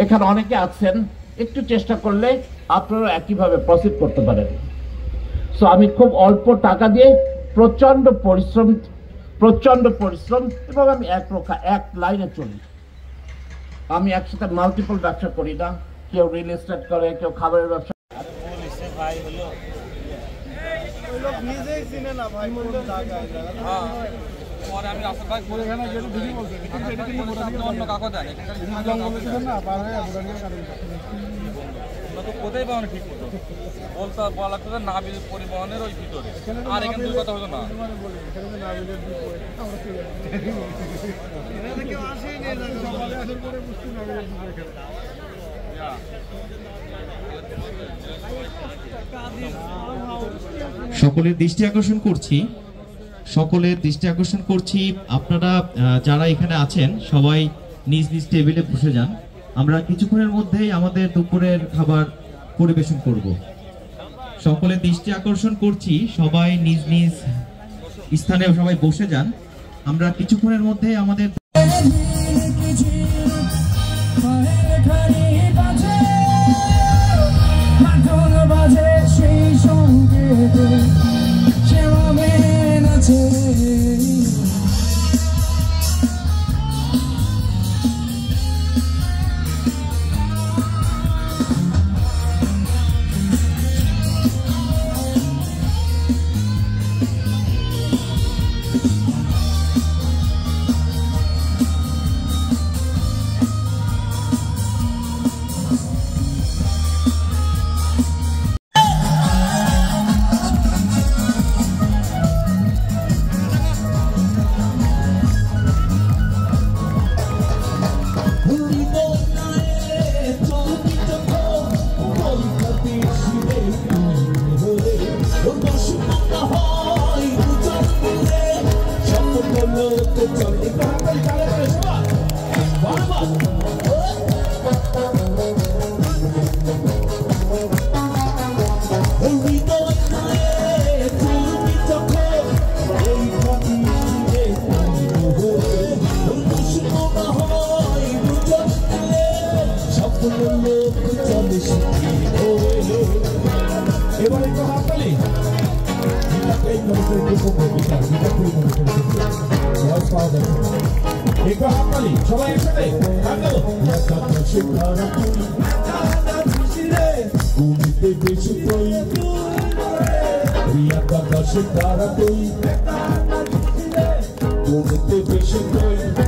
এখানে অনেকে আছেন, একটু চেষ্টা করলে আপনারা একইভাবে প্রসিড করতে পারেন। সো আমি খুব অল্প টাকা দিয়ে প্রচন্ড পরিশ্রম এবং আমি এক লাইনে চলি। আমি একসাথে মাল্টিপল ব্যবসা করি না, কেউ রিয়েল এস্টেট করে, কেউ খাবারের ব্যবসা। কোথায় পাবো ঠিক মতো বলতে বলা লাগতো নাবিল পরিবহনের ওই ভিতরে, আর এখানে দুই কথা হতো না। সকলের দৃষ্টি আকর্ষণ করছি আপনারা যারা এখানে আছেন সবাই নিজ নিজ টেবিলে বসে যান। আমরা কিছুক্ষণের মধ্যেই আমাদের দুপুরের খাবার পরিবেশন করব। সকলের দৃষ্টি আকর্ষণ করছি, সবাই নিজ নিজ স্থানে সবাই বসে যান। আমরা কিছুক্ষণের মধ্যেই আমাদের সবাই একসাথে বেশি